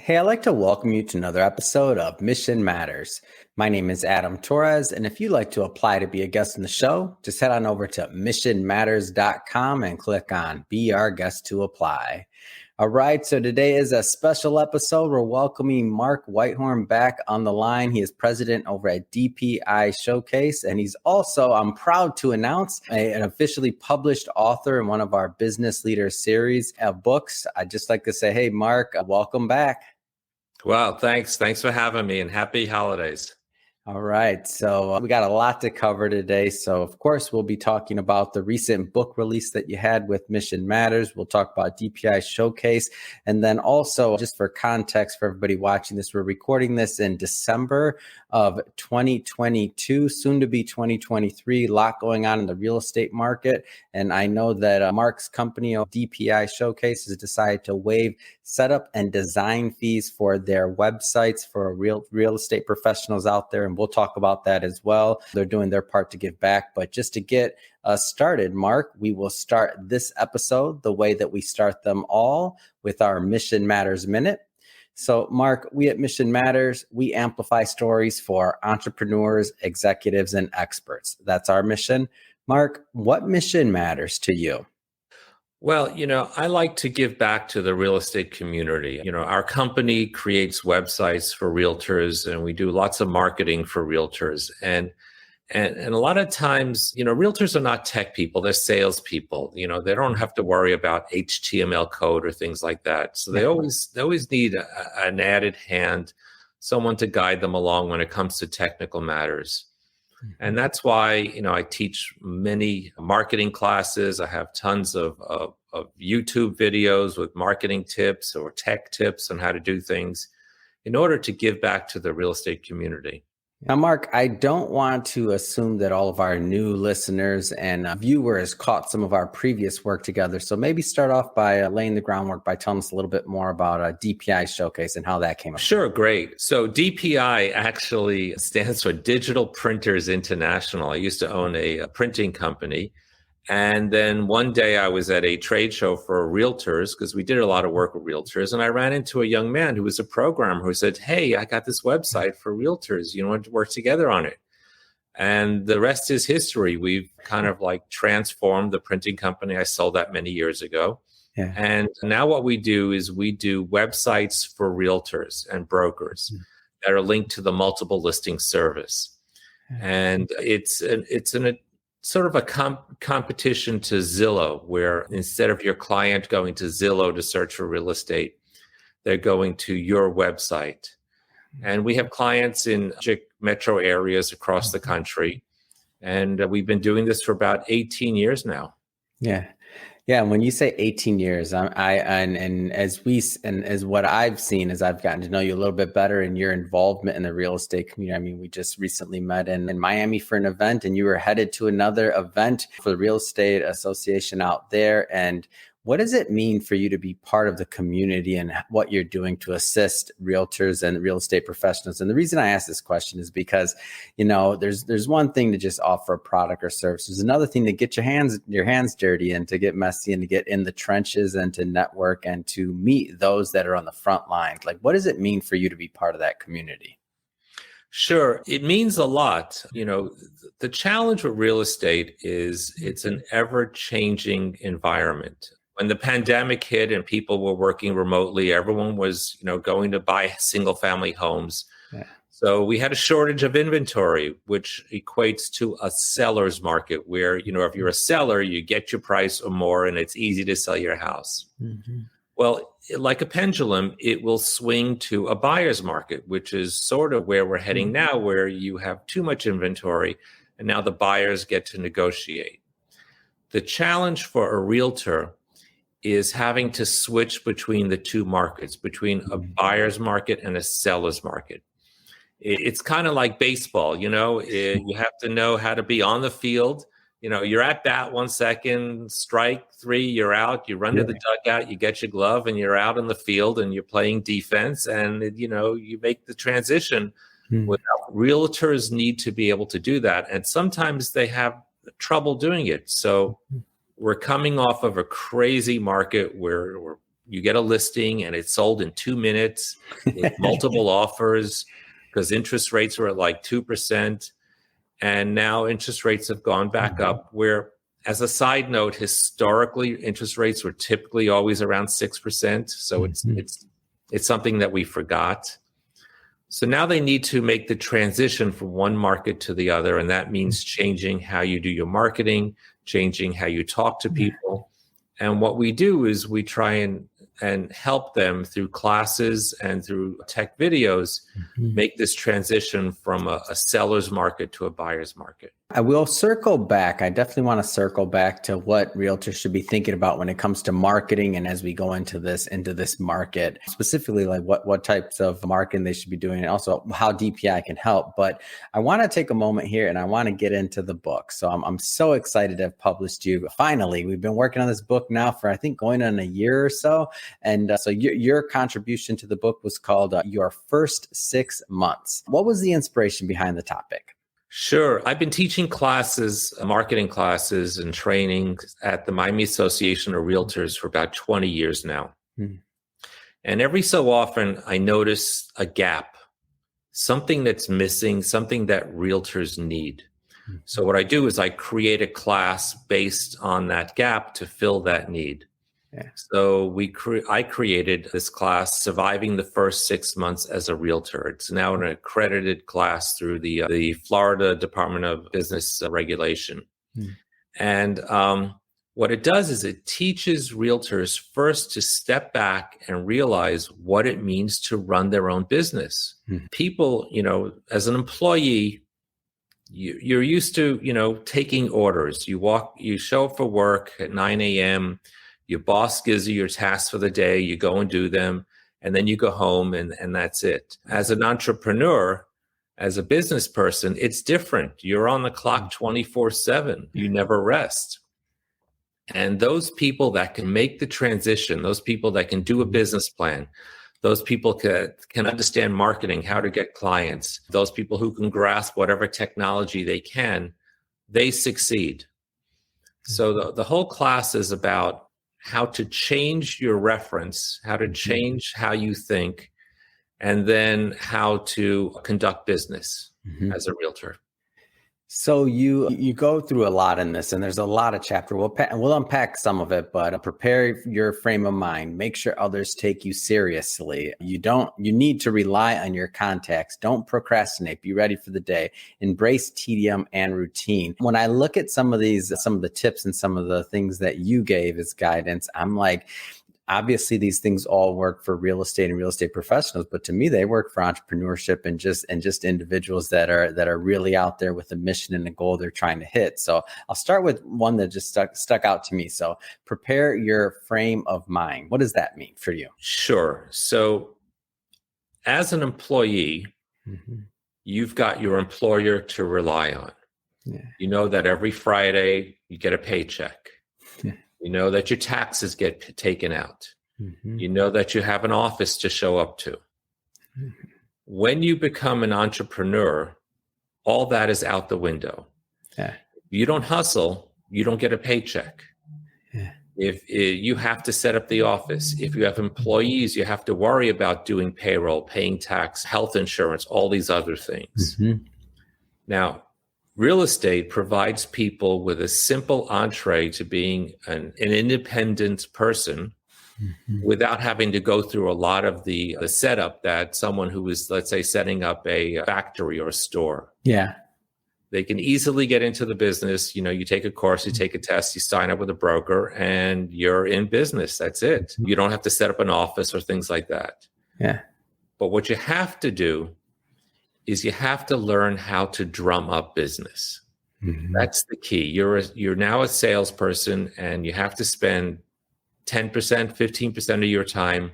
Hey, I'd like to welcome you to another episode of Mission Matters. My name is Adam Torres, and if you'd like to apply to be a guest on the show, just head on over to missionmatters.com and click on Be Our Guest to apply. All right, so today is a special episode. We're welcoming Mark Whitehorn back on the line. He is president over at DPI Showcase, and he's also, I'm proud to announce, an officially published author in one of our Business Leaders series of books. I'd just like to say, hey, Mark, welcome back. Wow, thanks. Thanks for having me, and happy holidays. All right. So we got a lot to cover today. So, of course, we'll be talking about the recent book release that you had with Mission Matters. We'll talk about DPI Showcase. And then also, just for context for everybody watching this, we're recording this in December of 2022, soon to be 2023. A lot going on in the real estate market. And I know that Mark's company, DPI Showcase, has decided to waive setup and design fees for their websites for real estate professionals out there. And we'll talk about that as well. They're doing their part to give back. But just to get us started, Mark, we will start this episode the way that we start them all, with our Mission Matters Minute. So, Mark, we at Mission Matters, we amplify stories for entrepreneurs, executives, and experts. That's our mission. Mark, what mission matters to you? Well, I like to give back to the real estate community. Our company creates websites for realtors, and we do lots of marketing for realtors. And a lot of times, realtors are not tech people, they're salespeople. They don't have to worry about HTML code or things like that. So they always need an added hand, someone to guide them along when it comes to technical matters. And that's why, I teach many marketing classes. I have tons of YouTube videos with marketing tips or tech tips on how to do things in order to give back to the real estate community. Now, Mark, I don't want to assume that all of our new listeners and viewers caught some of our previous work together. So maybe start off by laying the groundwork by telling us a little bit more about DPI Showcase and how that came up. Sure, great. So DPI actually stands for Digital Printers International. I used to own a printing company. And then one day I was at a trade show for realtors, because we did a lot of work with realtors. And I ran into a young man who was a programmer who said, hey, I got this website for realtors. You want to work together on it? And the rest is history. We've kind of like transformed the printing company. I sold that many years ago. Yeah. And now what we do is we do websites for realtors and brokers that are linked to the multiple listing service. And it's sort of a competition to Zillow, where instead of your client going to Zillow to search for real estate, they're going to your website. And we have clients in metro areas across the country. And we've been doing this for about 18 years now. Yeah. Yeah, and when you say 18 years, as what I've seen as I've gotten to know you a little bit better and your involvement in the real estate community. I mean, we just recently met in Miami for an event, and you were headed to another event for the Real Estate Association out there. And what does it mean for you to be part of the community and what you're doing to assist realtors and real estate professionals? And the reason I ask this question is because, there's one thing to just offer a product or service. There's another thing to get your hands dirty and to get messy and to get in the trenches and to network and to meet those that are on the front lines. Like, what does it mean for you to be part of that community? Sure. It means a lot. The challenge with real estate is it's an ever-changing environment. When the pandemic hit and people were working remotely, everyone was, going to buy single family homes. Yeah. So we had a shortage of inventory, which equates to a seller's market where, if you're a seller, you get your price or more and it's easy to sell your house. Mm-hmm. Well, like a pendulum, it will swing to a buyer's market, which is sort of where we're heading now, where you have too much inventory and now the buyers get to negotiate. The challenge for a realtor is having to switch between the two markets, between a buyer's market and a seller's market. It's kind of like baseball, you have to know how to be on the field. You're at bat 1 second, strike three, you're out, you run to the dugout, you get your glove and you're out in the field and you're playing defense and, you make the transition. Realtors need to be able to do that. And sometimes they have trouble doing it. So we're coming off of a crazy market where you get a listing and it's sold in 2 minutes with multiple offers because interest rates were at like 2%. And now interest rates have gone back up, where, as a side note, historically, interest rates were typically always around 6%. So it's something that we forgot. So now they need to make the transition from one market to the other. And that means changing how you do your marketing, changing how you talk to people. And what we do is we try and help them through classes and through tech videos, make this transition from a seller's market to a buyer's market. I will circle back. I definitely want to circle back to what realtors should be thinking about when it comes to marketing. And as we go into this market, specifically like what types of marketing they should be doing and also how DPI can help. But I want to take a moment here and I want to get into the book. So I'm so excited to have published you. Finally, we've been working on this book now for, I think, going on a year or so. And so your contribution to the book was called Your First 6 Months. What was the inspiration behind the topic? Sure. I've been teaching classes, marketing classes and training at the Miami Association of Realtors for about 20 years now. And every so often I notice a gap, something that's missing, something that realtors need. So what I do is I create a class based on that gap to fill that need. So I created this class, Surviving the First 6 Months as a Realtor. It's now an accredited class through the Florida Department of Business Regulation. And what it does is it teaches realtors first to step back and realize what it means to run their own business. People, as an employee, you're used to, taking orders. You show up for work at 9 a.m., your boss gives you your tasks for the day, you go and do them, and then you go home and that's it. As an entrepreneur, as a business person, it's different. You're on the clock 24/7. You never rest. And those people that can make the transition, those people that can do a business plan, those people can understand marketing, how to get clients, those people who can grasp whatever technology they succeed. So the whole class is about how to change your reference, how to change how you think, and then how to conduct business as a realtor. So you go through a lot in this, and there's a lot of chapter. We'll unpack some of it, but prepare your frame of mind. Make sure others take you seriously. You need to rely on your contacts. Don't procrastinate. Be ready for the day. Embrace tedium and routine. When I look at some of the tips and some of the things that you gave as guidance, I'm like, obviously these things all work for real estate and real estate professionals, but to me, they work for entrepreneurship and just individuals that are really out there with a mission and a goal they're trying to hit. So I'll start with one that just stuck out to me. So prepare your frame of mind. What does that mean for you? Sure. So as an employee, you've got your employer to rely on. You know that every Friday you get a paycheck. You know that your taxes get taken out. You know that you have an office to show up to. When you become an entrepreneur, all that is out the window. You don't hustle, you don't get a paycheck. If you have to set up the office, if you have employees, you have to worry about doing payroll, paying tax, health insurance, all these other things. Now, real estate provides people with a simple entree to being an independent person without having to go through a lot of the setup that someone who is, let's say, setting up a factory or a store. They can easily get into the business. You take a course, you take a test, you sign up with a broker, and you're in business. That's it. You don't have to set up an office or things like that. But what you have to do is you have to learn how to drum up business. That's the key. You're now a salesperson, and you have to spend 10%, 15% of your time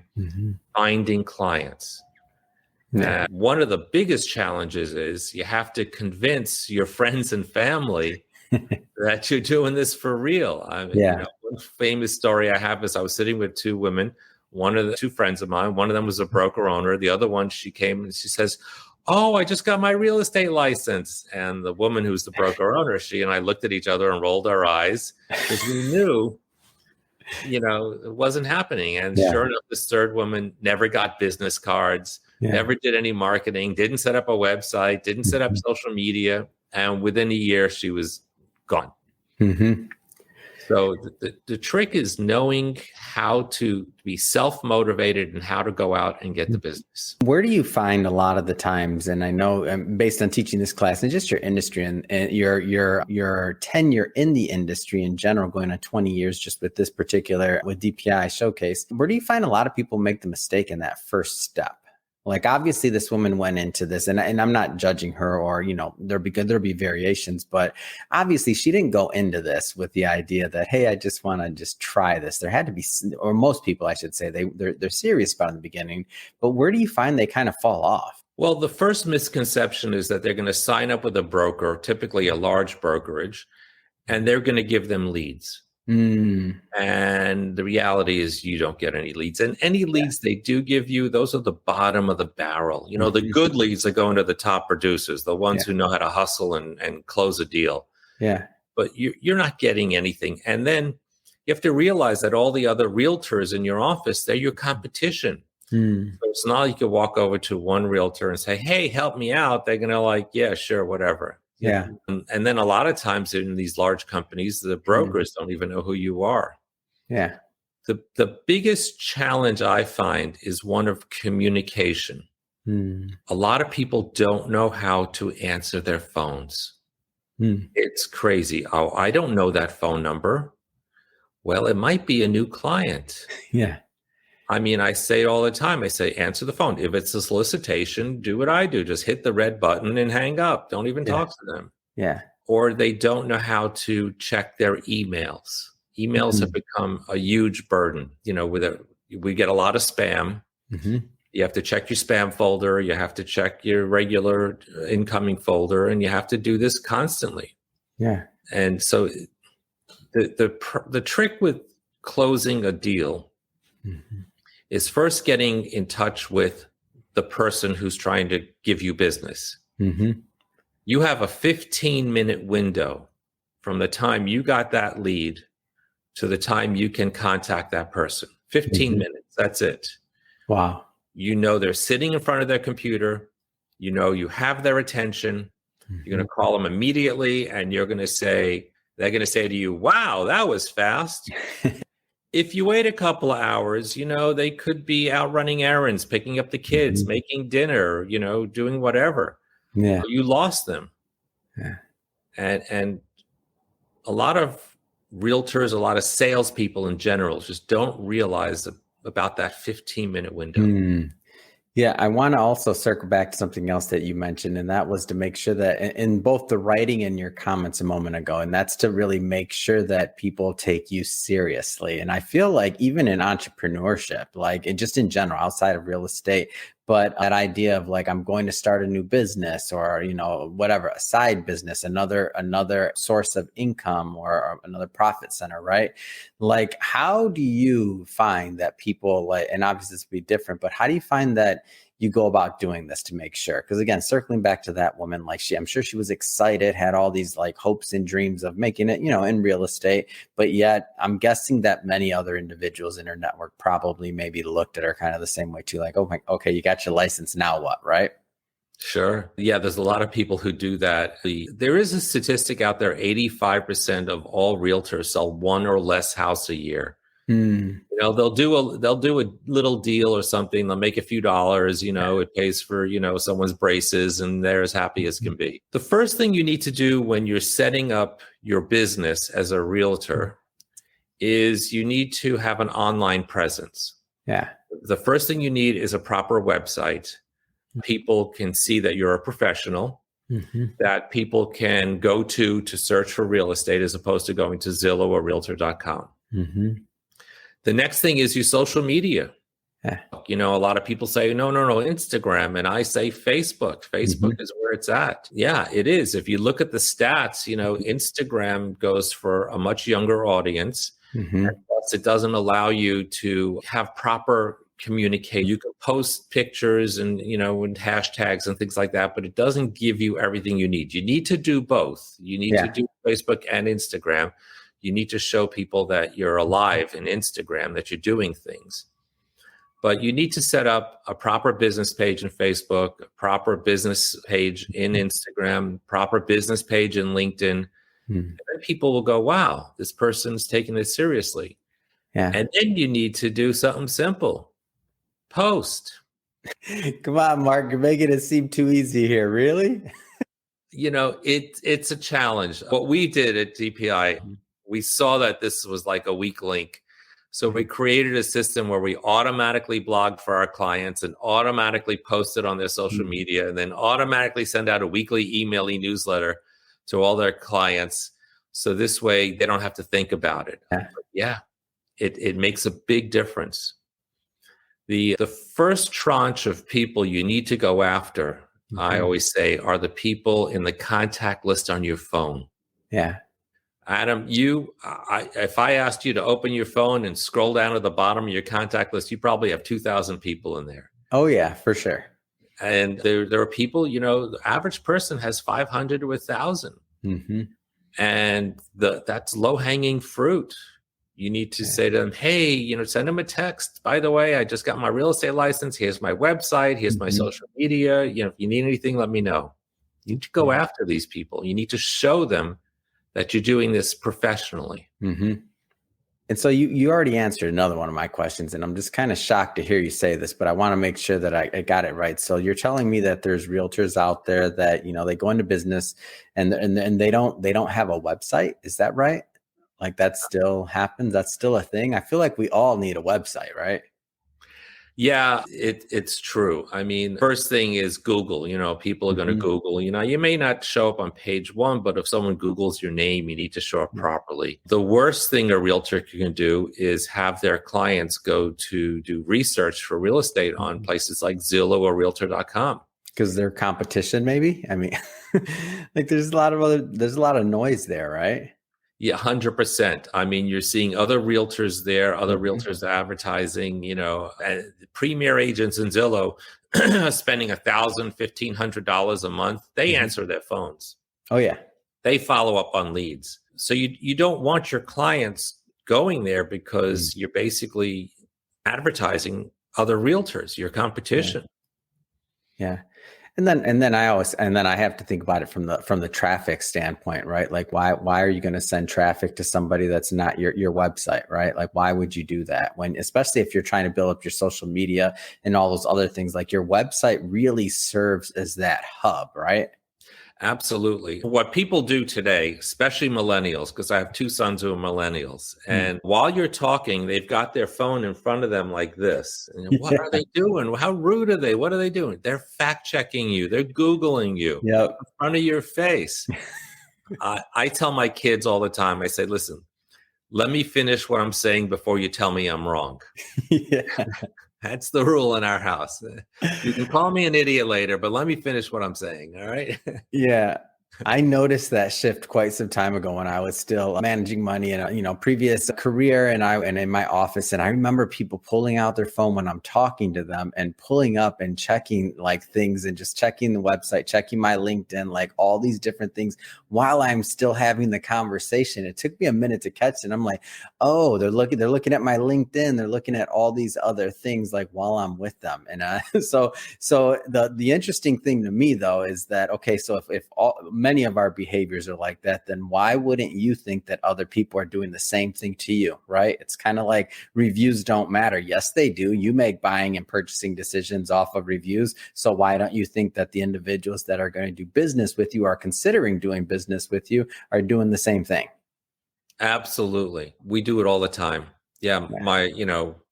finding clients. One of the biggest challenges is you have to convince your friends and family that you're doing this for real. One famous story I have is I was sitting with two women, one of the two friends of mine. One of them was a broker owner. The other one, she came and she says, "Oh, I just got my real estate license." And the woman who's the broker owner, she and I looked at each other and rolled our eyes because we knew it wasn't happening. And Yeah. sure enough, this third woman never got business cards, never did any marketing, didn't set up a website, didn't set up social media. And within a year, she was gone. Mm-hmm. So the trick is knowing how to be self-motivated and how to go out and get the business. Where do you find a lot of the times, and I know based on teaching this class and just your industry and your tenure in the industry in general, going on 20 years just with this particular, with DPI Showcase, where do you find a lot of people make the mistake in that first step? Like, obviously this woman went into this, and I'm not judging her, or, there'll be variations, but obviously she didn't go into this with the idea that, hey, I just want to just try this. There had to be, or most people, I should say, they're serious about it in the beginning, but where do you find they kind of fall off? Well, the first misconception is that they're going to sign up with a broker, typically a large brokerage, and they're going to give them leads. And the reality is you don't get any leads, and any leads they do give you, those are the bottom of the barrel. The good leads are going to the top producers, the ones who know how to hustle and close a deal. Yeah. But you're not getting anything. And then you have to realize that all the other realtors in your office, they're your competition. So it's not like you can walk over to one realtor and say, hey, help me out. They're going to yeah, sure, whatever. Yeah. And then a lot of times in these large companies, the brokers don't even know who you are. Yeah. The biggest challenge I find is one of communication. A lot of people don't know how to answer their phones. It's crazy. Oh, I don't know that phone number. Well, it might be a new client. Yeah. I mean, I say it all the time. I say, answer the phone. If it's a solicitation, do what I do. Just hit the red button and hang up. Don't even talk to them. Yeah. Or they don't know how to check their emails. Emails have become a huge burden. We get a lot of spam. You have to check your spam folder. You have to check your regular incoming folder, and you have to do this constantly. Yeah. And so the trick with closing a deal is first getting in touch with the person who's trying to give you business. You have a 15-minute window from the time you got that lead to the time you can contact that person. 15 minutes, that's it. Wow. They're sitting in front of their computer. You have their attention. You're going to call them immediately, and they're going to say to you, wow, that was fast. If you wait a couple of hours, they could be out running errands, picking up the kids, making dinner, doing whatever. Yeah. You lost them. Yeah. And a lot of realtors, a lot of salespeople in general just don't realize about that 15-minute window. Yeah, I want to also circle back to something else that you mentioned, and that was to make sure that in both the writing and your comments a moment ago, and that's to really make sure that people take you seriously. And I feel like even in entrepreneurship, and just in general, outside of real estate, but that idea of I'm going to start a new business, or, whatever, a side business, another source of income, or another profit center, right? How do you find that people, and obviously this would be different, but how do you find that you go about doing this to make sure? Because again, circling back to that woman, I'm sure she was excited, had all these hopes and dreams of making it, in real estate, but yet I'm guessing that many other individuals in her network probably maybe looked at her kind of the same way too, oh my, okay, you got your license, now what, right? Sure. Yeah, there's a lot of people who do that. There is a statistic out there, 85% of all realtors sell one or less house a year. They'll do a little deal or something. They'll make a few dollars, it pays for, someone's braces, and they're as happy as can be. The first thing you need to do when you're setting up your business as a realtor is you need to have an online presence. Yeah. The first thing you need is a proper website. People can see that you're a professional, that people can go to search for real estate, as opposed to going to Zillow or Realtor.com. The next thing is your social media. Yeah. A lot of people say, no, Instagram. And I say Facebook. Facebook is where it's at. Yeah, it is. If you look at the stats, Instagram goes for a much younger audience. And plus, it doesn't allow you to have proper communicate. You can post pictures and, and hashtags and things like that, but it doesn't give you everything you need. You need to do both. You need to do Facebook and Instagram You need to show people that you're alive in Instagram, that you're doing things. But you need to set up a proper business page in Facebook, a proper business page in Instagram, proper business page in LinkedIn. And then people will go, wow, this person's taking this seriously. Yeah. And then you need to do something simple. Post. Come on, Mark, you're making it seem too easy here. Really? It's a challenge. What we did at DPI, we saw that this was like a weak link. So we created a system where we automatically blog for our clients and automatically post it on their social media, and then automatically send out a weekly email e-newsletter to all their clients. So this way they don't have to think about it. It makes a big difference. The first tranche of people you need to go after, I always say, are the people in the contact list on your phone. Yeah. Adam, if I asked you to open your phone and scroll down to the bottom of your contact list, you probably have 2,000 people in there. Oh, yeah, for sure. And there are people, the average person has 500 to 1,000. And that's low-hanging fruit. You need to say to them, hey, send them a text. By the way, I just got my real estate license. Here's my website. Here's my social media. If you need anything, let me know. You need to go after these people. You need to show them that you're doing this professionally. And so you already answered another one of my questions, and I'm just kind of shocked to hear you say this, but I want to make sure that I got it right. So you're telling me that there's realtors out there that, they go into business and they don't have a website. Is that right? Like that still happens? That's still a thing? I feel like we all need a website, right? Yeah, it's true. I mean, first thing is Google. People are going to Google. You may not show up on page one, but if someone Googles your name, you need to show up properly. The worst thing a realtor can do is have their clients go to do research for real estate on places like Zillow or Realtor.com. Because they're competition, maybe? I mean, like there's a lot of noise there, right? Yeah, 100%. I mean, you're seeing other realtors there, other realtors advertising, and premier agents in Zillow spending $1,000, $1,500 a month. They answer their phones. Oh, yeah. They follow up on leads. So you don't want your clients going there because you're basically advertising other realtors, your competition. Yeah. And then I have to think about it from the traffic standpoint, right? Like why are you going to send traffic to somebody that's not your website, right? Like why would you do that especially if you're trying to build up your social media and all those other things? Like your website really serves as that hub, right? Absolutely. What people do today, especially millennials, because I have two sons who are millennials, and while you're talking, they've got their phone in front of them like this. And what are they doing? How rude are they? What are they doing? They're fact checking you. They're Googling you in front of your face. I tell my kids all the time, I say, listen, let me finish what I'm saying before you tell me I'm wrong. That's the rule in our house. You can call me an idiot later, but let me finish what I'm saying. All right. Yeah. I noticed that shift quite some time ago when I was still managing money in a previous career and in my office. And I remember people pulling out their phone when I'm talking to them and pulling up and checking like things and just checking the website, checking my LinkedIn, like all these different things while I'm still having the conversation. It took me a minute to catch it. I'm like, oh, they're looking at my LinkedIn. They're looking at all these other things like while I'm with them. And so the interesting thing to me though is that, okay, so if many of our behaviors are like that, then why wouldn't you think that other people are doing the same thing to you, right? It's kind of like reviews don't matter. Yes, they do. You make buying and purchasing decisions off of reviews. So why don't you think that the individuals that are going to do business with you, are considering doing business with you, are doing the same thing? Absolutely. We do it all the time. Yeah.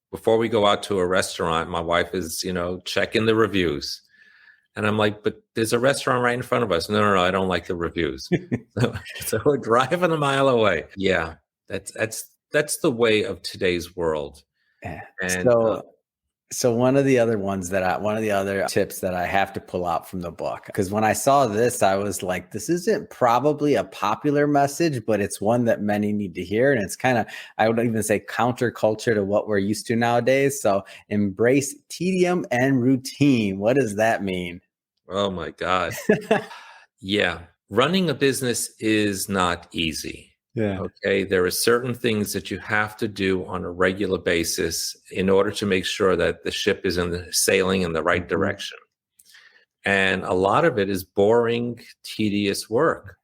Before we go out to a restaurant, my wife is, checking the reviews. And I'm like, but there's a restaurant right in front of us. No, I don't like the reviews. So we're driving a mile away. Yeah, that's the way of today's world. Yeah. And so one of the other tips that I have to pull out from the book, because when I saw this, I was like, this isn't probably a popular message, but it's one that many need to hear. And it's kind of, I would even say, counterculture to what we're used to nowadays. So embrace tedium and routine. What does that mean? Oh my God. Yeah. Running a business is not easy. Yeah. Okay. There are certain things that you have to do on a regular basis in order to make sure that the ship is sailing in the right direction. And a lot of it is boring, tedious work.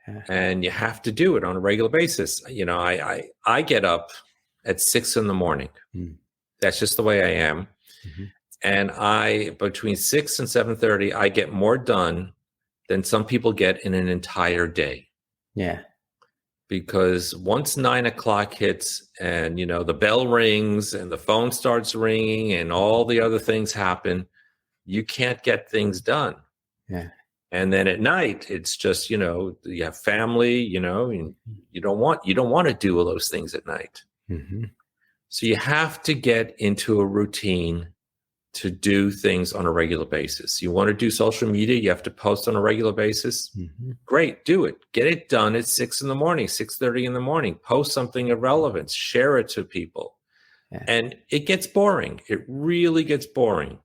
Yeah. And you have to do it on a regular basis. I get up at 6 a.m. That's just the way I am. And between 6 and 7:30, I get more done than some people get in an entire day. Yeah. Because once 9 o'clock hits and, the bell rings and the phone starts ringing and all the other things happen, you can't get things done. Yeah. And then at night, it's just, you have family, and you don't want to do all those things at night. So you have to get into a routine to do things on a regular basis. You want to do social media, you have to post on a regular basis. Great, do it. Get it done at 6 a.m, 6:30 in the morning. Post something of relevance, share it to people. Yeah. And it gets boring. It really gets boring.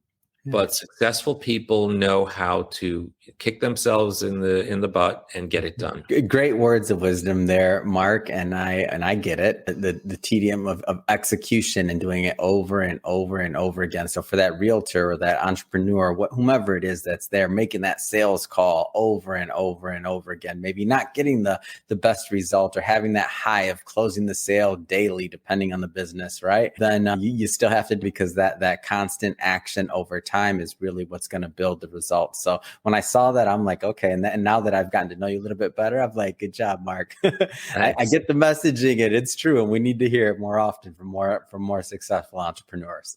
But successful people know how to kick themselves in the butt and get it done. Great words of wisdom there, Mark. And I get it. The tedium of execution and doing it over and over and over again. So for that realtor or that entrepreneur, whomever it is that's there, making that sales call over and over and over again, maybe not getting the best result or having that high of closing the sale daily, depending on the business, right? Then you still have to, because that constant action over time is really what's going to build the results. So when I saw that, I'm like, okay. And now that I've gotten to know you a little bit better, I'm like, good job, Mark. I get the messaging, and it's true. And we need to hear it more often from more successful entrepreneurs.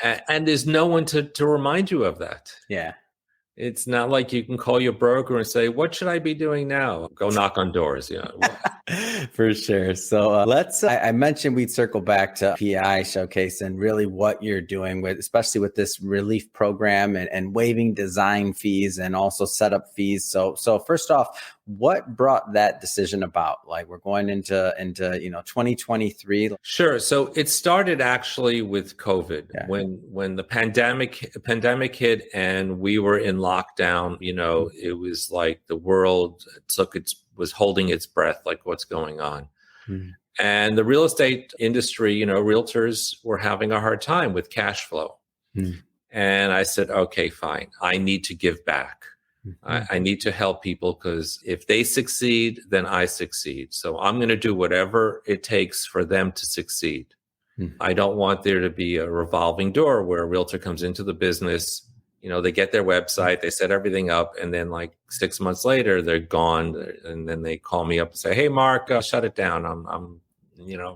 And there's no one to remind you of that. Yeah. It's not like you can call your broker and say, what should I be doing now? Go knock on doors. For sure. So I mentioned we'd circle back to PI Showcase and really what you're doing with, especially with this relief program and waiving design fees and also setup fees. So first off, what brought that decision about? Like, we're going into 2023. Sure. So it started actually with COVID. When the pandemic hit and we were in lockdown, it was like the world was holding its breath, like, what's going on? And the real estate industry, realtors were having a hard time with cash flow. And I said, okay, fine. I need to give back. I need to help people, because if they succeed, then I succeed. So I'm going to do whatever it takes for them to succeed. I don't want there to be a revolving door where a realtor comes into the business, they get their website, they set everything up, and then like 6 months later, they're gone. And then they call me up and say, hey, Mark, shut it down. I'm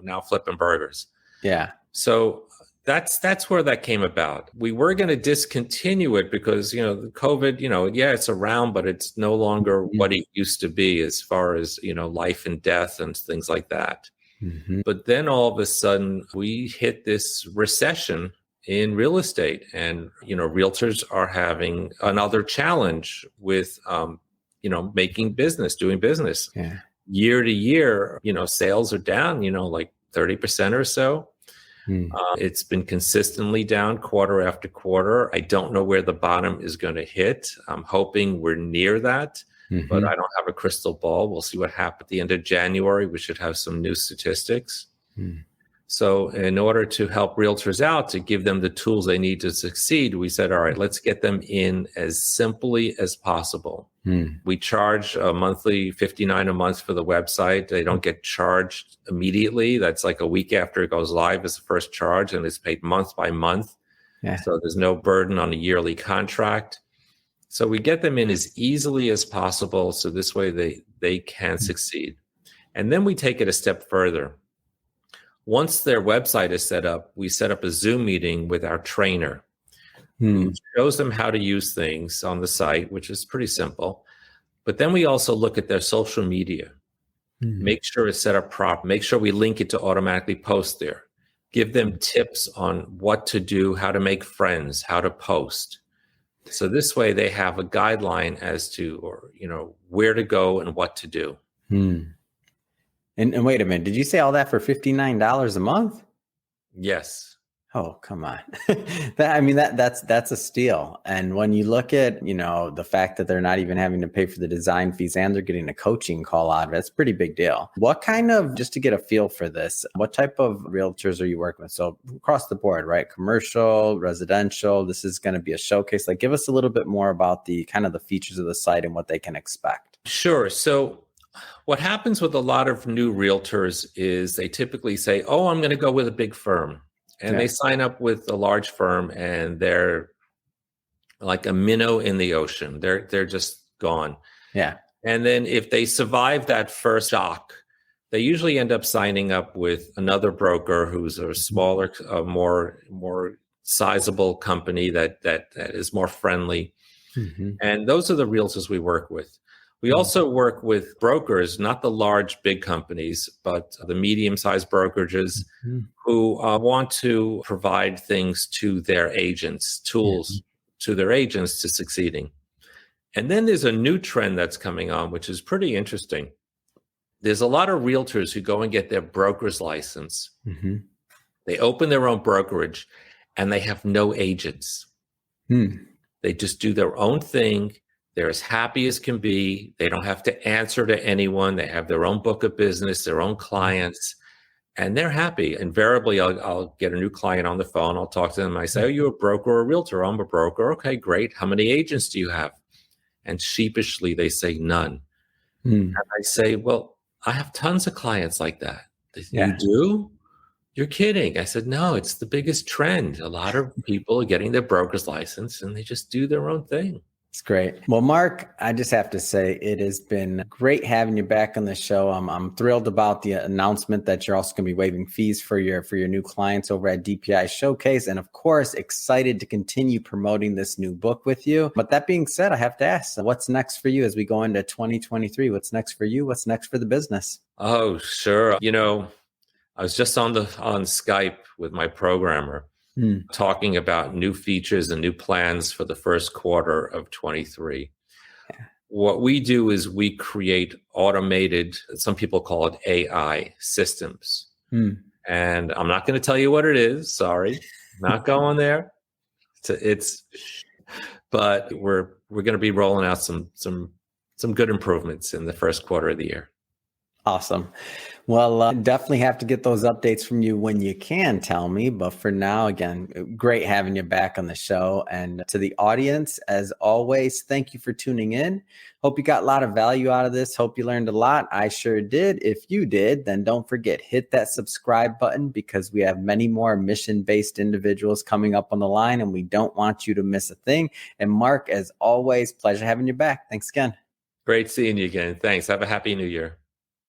now flipping burgers. Yeah. So that's where that came about. We were going to discontinue it because, the COVID, it's around, but it's no longer what it used to be as far as, life and death and things like that. But then all of a sudden we hit this recession in real estate, and, realtors are having another challenge with, making business, doing business. Yeah. Year to year, sales are down, like 30% or so. It's been consistently down quarter after quarter. I don't know where the bottom is going to hit. I'm hoping we're near that, but I don't have a crystal ball. We'll see what happens at the end of January. We should have some new statistics. So in order to help realtors out, to give them the tools they need to succeed, we said, all right, let's get them in as simply as possible. We charge a monthly $59 a month for the website. They don't get charged immediately. That's like a week after it goes live is the first charge, and it's paid month by month. Yeah. So there's no burden on a yearly contract. So we get them in as easily as possible, so this way they can succeed. And then we take it a step further. Once their website is set up, we set up a Zoom meeting with our trainer. Who shows them how to use things on the site, which is pretty simple. But then we also look at their social media, make sure it's set up proper, make sure we link it to automatically post there, give them tips on what to do, how to make friends, how to post. So this way they have a guideline as to, where to go and what to do. And wait a minute, did you say all that for $59 a month? Yes. Oh, come on. That's a steal. And when you look at, the fact that they're not even having to pay for the design fees and they're getting a coaching call out of it, it's a pretty big deal. What kind of, just to get a feel for this, what type of realtors are you working with? So across the board, right? Commercial, residential, this is going to be a showcase. Like, give us a little bit more about the kind of the features of the site and what they can expect. Sure. So what happens with a lot of new realtors is they typically say, oh, I'm going to go with a big firm. And they sign up with a large firm and they're like a minnow in the ocean. They're just gone. Yeah. And then if they survive that first shock, they usually end up signing up with another broker who's a smaller, more sizable company that is more friendly. Mm-hmm. And those are the realtors we work with. We also work with brokers, not the large, big companies, but the medium-sized brokerages who want to provide things to their agents, tools to their agents to succeeding. And then there's a new trend that's coming on, which is pretty interesting. There's a lot of realtors who go and get their broker's license. Mm-hmm. They open their own brokerage and they have no agents. They just do their own thing. They're as happy as can be. They don't have to answer to anyone. They have their own book of business, their own clients, and they're happy. Invariably, I'll get a new client on the phone. I'll talk to them. I say, are you a broker or a realtor? I'm a broker. Okay, great. How many agents do you have? And sheepishly, they say none. And I say, well, I have tons of clients like that. They say, you do? You're kidding. I said, no, it's the biggest trend. A lot of people are getting their broker's license and they just do their own thing. It's great. Well, Mark, I just have to say it has been great having you back on the show. I'm thrilled about the announcement that you're also going to be waiving fees for your new clients over at DPI Showcase. And of course, excited to continue promoting this new book with you. But that being said, I have to ask, what's next for you as we go into 2023? What's next for you? What's next for the business? Oh, sure. I was just on Skype with my programmer. Talking about new features and new plans for the first quarter of 23. What we do is we create automated, some people call it AI systems. And I'm not going to tell you what it is. Sorry, not going there. But we're going to be rolling out some good improvements in the first quarter of the year. Awesome. Well, definitely have to get those updates from you when you can tell me. But for now, again, great having you back on the show. And to the audience, as always, thank you for tuning in. Hope you got a lot of value out of this. Hope you learned a lot. I sure did. If you did, then don't forget, hit that subscribe button because we have many more mission-based individuals coming up on the line and we don't want you to miss a thing. And Mark, as always, pleasure having you back. Thanks again. Great seeing you again. Thanks. Have a happy new year.